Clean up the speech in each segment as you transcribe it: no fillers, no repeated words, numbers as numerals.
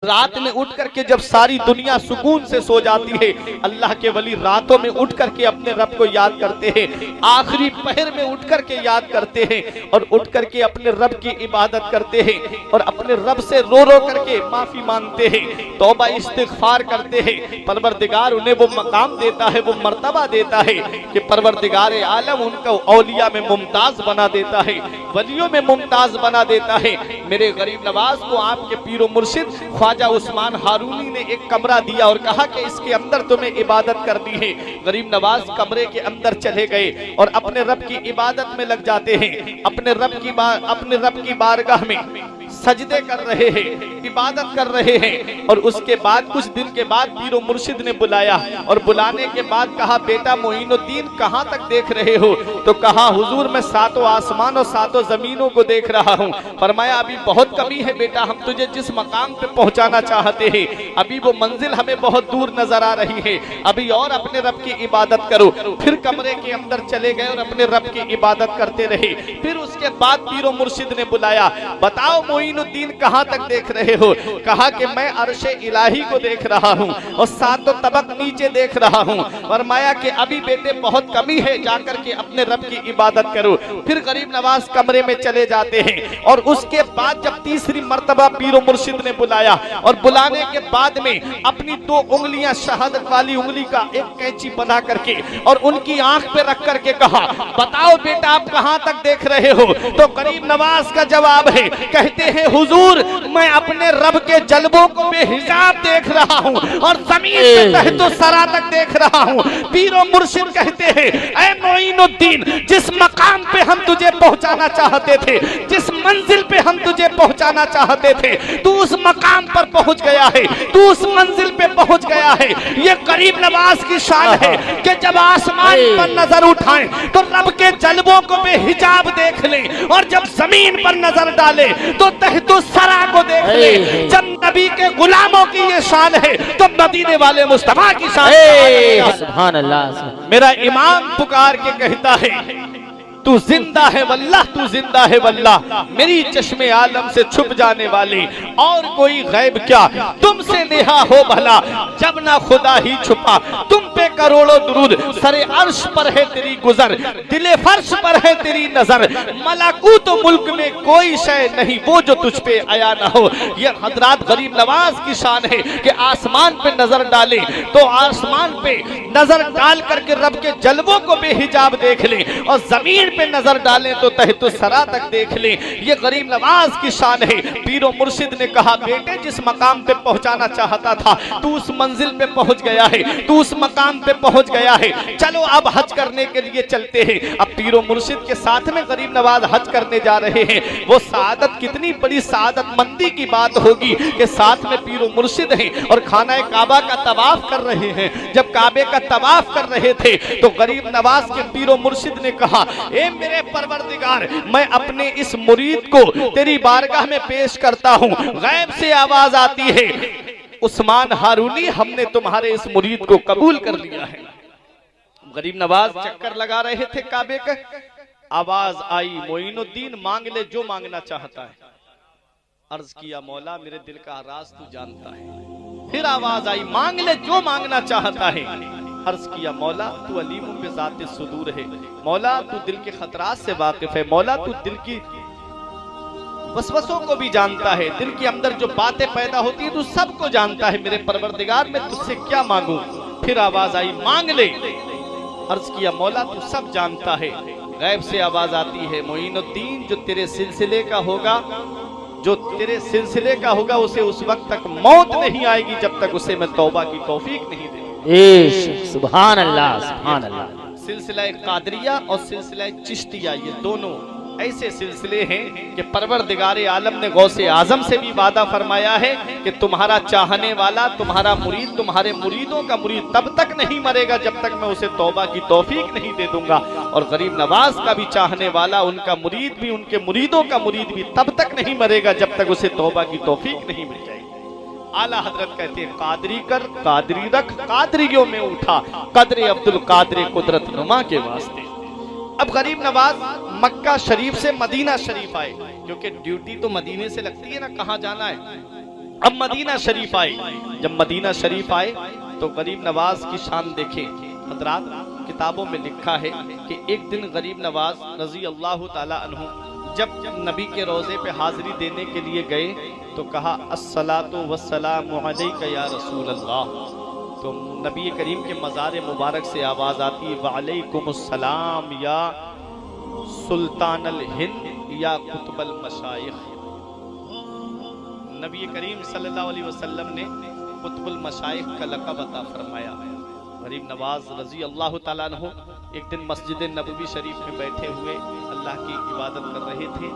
रात में उठ करके जब सारी दुनिया सुकून से सो जाती है, अल्लाह के वली रातों में उठ करके अपने रब को याद करते हैं, आखिरी पहर में उठ करके याद करते हैं और उठ करके अपने रब की इबादत करते हैं और अपने रब से रो रो करके माफी मांगते हैं, तौबा इस्तिग़फ़ार करते हैं। परवरदिगार उन्हें वो मकाम देता है, वो मर्तबा देता है कि परवरदिगार आलम उनको औलिया में मुमताज बना देता है, वलियों में मुमताज बना देता है। मेरे गरीब नवाज को आपके पीरो मुर्शिद ख्वाजा उस्मान हारूनी ने एक कमरा दिया और कहा कि इसके अंदर तुम्हें इबादत करनी है। गरीब नवाज कमरे के अंदर चले गए और अपने रब की इबादत में लग जाते हैं, अपने रब की बारगाह में सजदे कर रहे हैं, इबादत कर रहे हैं। और उसके बाद कुछ दिन के बाद पीरो मुर्शिद ने बुलाया और बुलाने के बाद कहा, बेटा मोइनुद्दीन कहाँ तक देख रहे हो? तो कहा, हुजूर मैं सातों आसमान और सातों जमीनों को देख रहा हूँ। फरमाया, अभी बहुत कमी है बेटा, हम तुझे जिस मकाम पे पहुँचाना चाहते हैं अभी वो मंजिल हमें बहुत दूर नजर आ रही है, अभी और अपने रब की इबादत करो। फिर कमरे के अंदर चले गए और अपने रब की इबादत करते रहे। फिर उसके बाद पीरो मुर्शिद ने बुलाया, बताओ मोइनुद्दीन कहाँ तक देख रहे हो? कहा कि मैं अर्शे इलाही को देख रहा हूँ और सातों तबक नीचे देख रहा हूँ। फरमाया कि अभी बेटे बहुत कमी है, जाकर के अपने रब की इबादत करो। फिर गरीब नवाज कमरे में चले जाते हैं और उसके बाद जब तीसरी मर्तबा पीरो मुर्शिद ने बुलाया और बुलाने के बाद में अपनी दो उंगलियां शहादत वाली उंगली का एक कैंची बना करके और उनकी आंख पे रख करके कहा, बताओ बेटा आप कहाँ तक देख रहे हो? तो गरीब नवाज का जवाब है, कहते हैं हुजूर मैं अपने रब के जलवों को बेहिसाब देख रहा हूँ और जमीन पे तहतो सरा तक देख रहा हूँ। पीरो मुर्शिद कहते हैं, ऐ मोइनुद्दीन जिस मकाम पे हम तुझे पहुंचाना चाहते थे, जिस मंजिल पे हम तुझे पहुंचाना चाहते थे, तू उस मकाम पर पहुंच गया है, तू उस मंजिल पे पहुंच गया है। ये गरीब नवाज की शान है कि जब आसमान पर नजर उठाएं तो रब के जलवों को बेहिजाब देख लें और जब जमीन पर नजर डाले तो तहतो सरा को देख ले। जब नबी के गुलामों की ये शान है तो मदीने वाले मुस्तफा की शान है। सुभान अल्लाह। मेरा इमाम पुकार के कहता है, तू जिंदा है वल्लाह, तू जिंदा है वल्लाह, मेरी चश्मे आलम से छुप जाने वाली और कोई गैब क्या तुमसे नेहा हो भला, जब ना खुदा ही छुपा तुम पे करोड़ों दुरूद, सरे अर्श पर है तेरी गुजर, दिले फर्श पर है तेरी नजर, मलाकूत मुल्क में कोई शय नहीं वो जो तुझ पे आया ना हो। ये हजरात गरीब नवाज की शान है कि आसमान पे नजर डाले तो आसमान पे नजर डाल करके रब के जलवों को बेहिजाब देख ले और जमीन पे नजर डालें तो तहतो सरा तक देख लें। ये गरीब नवाज की शान है। पीरो मुर्शिद ने कहा, बेटे जिस मकाम पे पहुंचाना चाहता था तू उस मंजिल पे पहुंच गया है, तू उस मकाम पे पहुंच गया है, चलो अब हज करने के लिए चलते हैं। अब पीरो मुर्शिद के साथ में गरीब नवाज हज करने जा रहे हैं। वो सादत कितनी बड़ी सादत मंदी की बात होगी कि साथ में पीरो मुर्शिद हैं और खाना काबा का तवाफ कर रहे हैं। जब काबे का तवाफ कर रहे थे तो गरीब नवाज के पीरो मुर्शिद ने कहा, मेरे परवरदिगार मैं अपने इस मुरीद को तेरी बारगाह में पेश करता हूँ। गैब से आवाज आती है, उस्मान हारूनी हमने तुम्हारे इस मुरीद को कबूल कर लिया है। गरीब नवाज चक्कर लगा रहे थे काबे का, आवाज आई, मोइनुद्दीन मांग ले जो मांगना चाहता है। अर्ज किया, मौला मेरे दिल का राज तू जानता है। फिर आवाज आई, मांग ले जो मांगना चाहता है। अर्ज किया, मौला तू अलीम पे ज़ाते सुदूर है, मौला तू दिल के खतरात से वाकिफ है, मौला तू दिल की वसवसों को भी जानता है, दिल के अंदर जो बातें पैदा होती है तू सबको जानता है। मेरे परवरदिगार मैं तुझसे क्या मांगू? फिर आवाज आई, मांग ले। अर्ज किया, मौला तू सब जानता है। गैब से आवाज आती है, मोइनुद्दीन जो तेरे सिलसिले का होगा, जो तेरे सिलसिले का होगा उसे उस वक्त तक मौत नहीं आएगी जब तक उसे मैं तौबा की तौफीक नहीं दे। सुभान अल्लाह, सुभान अल्लाह। सिलसिला कादरिया और सिलसिला चिश्तिया ये दोनों ऐसे सिलसिले हैं कि परवरदिगारे आलम ने गौसे आजम से भी वादा फरमाया है कि तुम्हारा चाहने वाला, तुम्हारा मुरीद, तुम्हारे मुरीदों का मुरीद तब तक नहीं मरेगा जब तक मैं उसे तौबा की तौफीक नहीं दे दूंगा। और गरीब नवाज का भी चाहने वाला, उनका मुरीद भी, उनके मुरीदों का मुरीद भी तब तक नहीं मरेगा जब तक उसे तौबा की तौफीक नहीं मिल जाएगी। आला हजरत कहते हैं, कादरी कर कादरी रख, कादरियों में उठा कदरे अब्दुल कादरे कुदरत नुमा के वास्ते। अब गरीब नवाज मक्का शरीफ से मदीना शरीफ आए, क्योंकि ड्यूटी तो मदीने से लगती है ना, कहाँ जाना है। अब मदीना शरीफ आए। जब मदीना शरीफ आए तो गरीब नवाज की शान देखे। हजरात, किताबों में लिखा है कि एक दिन गरीब नवाज रजी अल्लाह ताला अन्हु जब नबी के रोज़े पे हाजिरी देने के लिए गए तो कहा अस्सलातु वस्सलामु अलैका या रसूल अल्लाह। तो नबी करीम के मज़ार मुबारक से आवाज़ आती है वालेकुमुस्सलाम या सुल्तान अल हिंद या कुतुबल मशाइख। नबी करीम सल्लल्लाहु अलैहि वसल्लम ने कुतुबुल मशाइख का लक़ब अता फरमाया। गरीब नवाज रजी अल्लाह ताला अन्हु एक दिन मस्जिद नबवी शरीफ में बैठे हुए अल्लाह की इबादत कर रहे थे।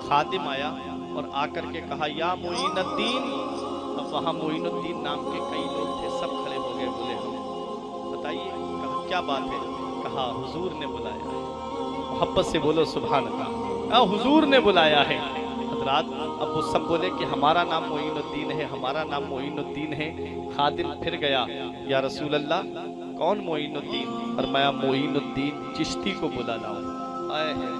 खादिम आया और आकर के कहा या मोइनुद्दीन। अब वहाँ मोइनुद्दीन नाम के कई लोग थे, सब खड़े हो गए। बोले हम बताइए। कहा क्या बात है? कहा हुजूर ने बुलाया है। मोहब्बत से बोलो सुभान अल्लाह। हुजूर ने बुलाया है। हजरात, अब वो सब बोले कि हमारा नाम मोइनुद्दीन है, हमारा नाम मोइनुद्दीन है। खादिम फिर गया, या रसूल अल्लाह कौन मोइनुद्दीन? फरमाया मोइनुद्दीन चिश्ती को बुला लाओ।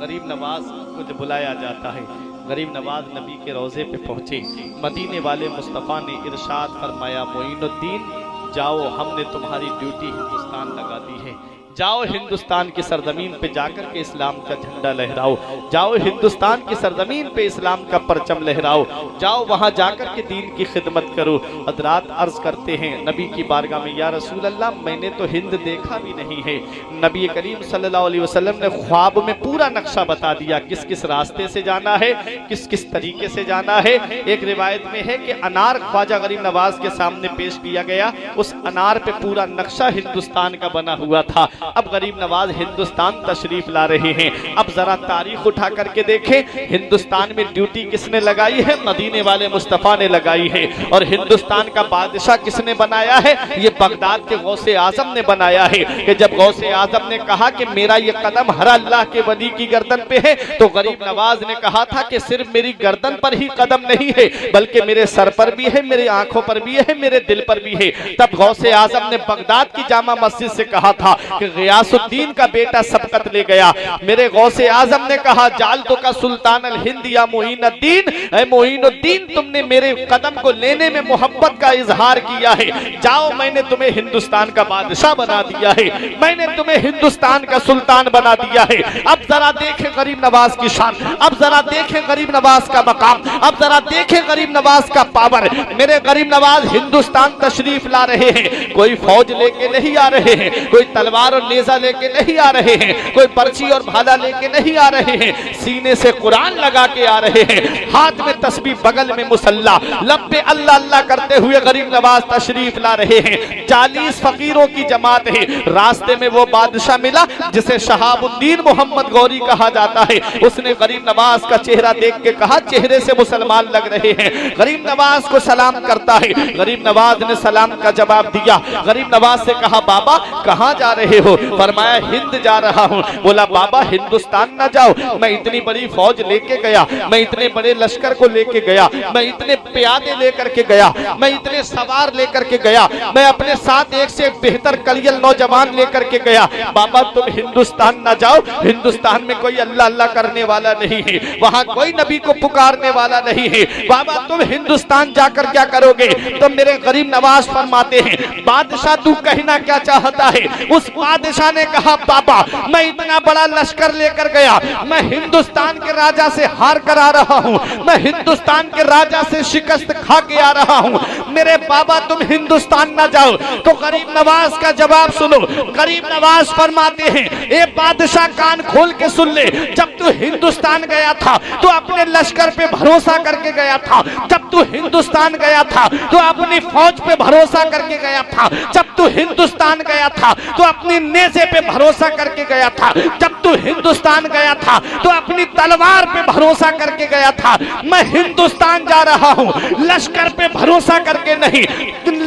गरीब नवाज को जब बुलाया जाता है, गरीब नवाज नबी के रोज़े पे पहुँचे। मदीने वाले मुस्तफ़ा ने इरशाद फरमाया मोइनुद्दीन जाओ, हमने तुम्हारी ड्यूटी हिंदुस्तान लगा दी है। जाओ हिंदुस्तान की सरजमीन पे जाकर के इस्लाम का झंडा लहराओ। जाओ हिंदुस्तान की सरजमीन पे इस्लाम का परचम लहराओ। जाओ वहाँ जाकर के दीन की खिदमत करो। हजरात अर्ज करते हैं नबी की बारगाह में, या रसूल अल्लाह मैंने तो हिंद देखा भी नहीं है। नबी करीम सल्लल्लाहु अलैहि वसल्लम ने ख्वाब में पूरा नक्शा बता दिया, किस किस रास्ते से जाना है, किस किस तरीके से जाना है। एक रिवायत में है कि अनार ख्वाजा गरीब नवाज के सामने पेश किया गया। उस अनार पे पूरा नक्शा हिंदुस्तान का बना हुआ था। अब गरीब नवाज हिंदुस्तान तशरीफ ला रहे हैं। अब जरा तारीख उठा करके देखें, हिंदुस्तान में ड्यूटी किसने लगाई है? मदीने वाले मुस्तफ़ा ने लगाई है। और हिंदुस्तान का बादशाह किसने बनाया है? ये बगदाद के गौसे आजम ने बनाया है। कि जब गौसे आजम ने कहा कि मेरा ये कदम हर अल्लाह के वली की गर्दन पे है, तो गरीब नवाज ने कहा था कि सिर्फ मेरी गर्दन पर ही कदम नहीं है, बल्कि मेरे सर पर भी है, मेरी आंखों पर भी है, मेरे दिल पर भी है। तब गौसे आजम ने बगदाद की जामा मस्जिद से कहा था कि गियासुद्दीन का बेटा सबकत ले गया। मेरे गौसे आजम ने कहा जालतो का सुल्तान अल हिंद या मोइनुद्दीन, ऐ मोइनुद्दीन तुमने मेरे कदम को लेने में मोहब्बत का इजहार किया है। जाओ मैंने तुम्हें हिंदुस्तान का बादशाह बना दिया है, मैंने तुम्हें हिंदुस्तान का सुल्तान बना दिया है। अब जरा देखें गरीब नवाज की शान, अब जरा देखें गरीब नवाज का मकाम, अब जरा देखें गरीब नवाज का पावर। मेरे गरीब नवाज हिंदुस्तान तशरीफ ला रहे हैं। कोई फौज लेके नहीं आ रहे हैं, कोई तलवार और नेजा लेके नहीं आ रहे हैं, कोई पर्ची और भाला लेके नहीं आ रहे हैं, सीने से कुरान लगा के आ रहे हैं, हाथ में तस्बीह, बगल में मुसल्ला, लब पे अल्लाह अल्लाह करते हुए गरीब नवाज तशरीफ ला रहे हैं। 40 फकीरों की जमात है। रास्ते में वो बादशाह मिला जिसे शहाबुद्दीन मोहम्मद गौरी कहा जाता है। उसने गरीब नवाज का चेहरा देख के कहा चेहरे से मुसलमान लग रहे हैं। गरीब नवाज को सलाम करता है। गरीब नवाज ने सलाम का जवाब दिया। गरीब नवाज से कहा बाबा कहाँ जा रहे हो? फरमाया हिंद जा रहा हूँ। बोला बाबा हिंदुस्तान ना जाओ, मैं इतनी बड़ी फौज लेके गया, मैं इतने बड़े लश्कर को लेके गया, मैं इतने प्यादे लेकर के गया, मैं इतने सवार लेकर के गया, मैं अपने साथ एक से एक बेहतर कलियल नौजवान लेकर के गया। बाबा तुम हिंदुस्तान ना जाओ, हिंदुस्तान में कोई अल्लाह अल्लाह करने वाला नहीं है, वहाँ कोई नबी को पुकारने वाला नहीं है। बाबा तुम हिंदुस्तान जाकर क्या करोगे? तो मेरे गरीब नवाज फरमाते हैं बादशाह तू कहना क्या चाहता है? उस बादशाह ने कहा बाबा मैं इतना बड़ा लश्कर लेकर गया, मैं हिंदुस्तान के राजा से हार कर आ रहा हूँ, मैं हिंदुस्तान के राजा से शिकस्त खा के आ रहा हूँ। मेरे बाबा तुम हिंदुस्तान ना जाओ। तो गरीब नवाज का जवाब सुनो। गरीब नवाज फरमाते हैं ए बादशाह कान खोल के सुन ले, जब तू हिंदुस्तान गया था तो अपने लश्कर पे भरोसा करके गया था, जब तू हिंदुस्तान गया था तो अपनी फौज पे भरोसा करके गया था, जब तू हिंदुस्तान गया था तो अपनी नेज़े पे भरोसा करके गया था, जब तू हिंदुस्तान गया था तो अपनी तलवार पे भरोसा करके गया था। मैं हिंदुस्तान जा रहा हूँ, लश्कर पे भरोसा करके नहीं,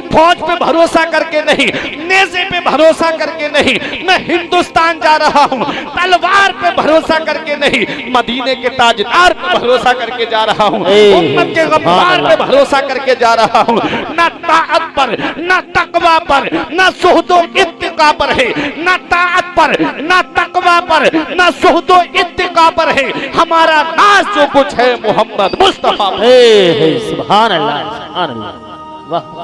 फौज पे भरोसा करके नहीं, नेज़े पे भरोसा करके नहीं, मैं हिंदुस्तान जा रहा हूँ, तलवार पे भरोसा करके नहीं, मदीने के ताजदार पे भरोसा करके जा रहा हूँ, उम्मत के गफ्फार पे भरोसा करके जा रहा हूँ। ना ताअत पर, ना तकवा पर, ना सुहदो इत्तिका पर है, ना ताअत पर, ना तकवा पर, ना सुहदो इत्तिका पर है। हमारा नाज जो कुछ है मोहम्मद मुस्तफा। सुभान अल्लाह, सुभान अल्लाह, वाह।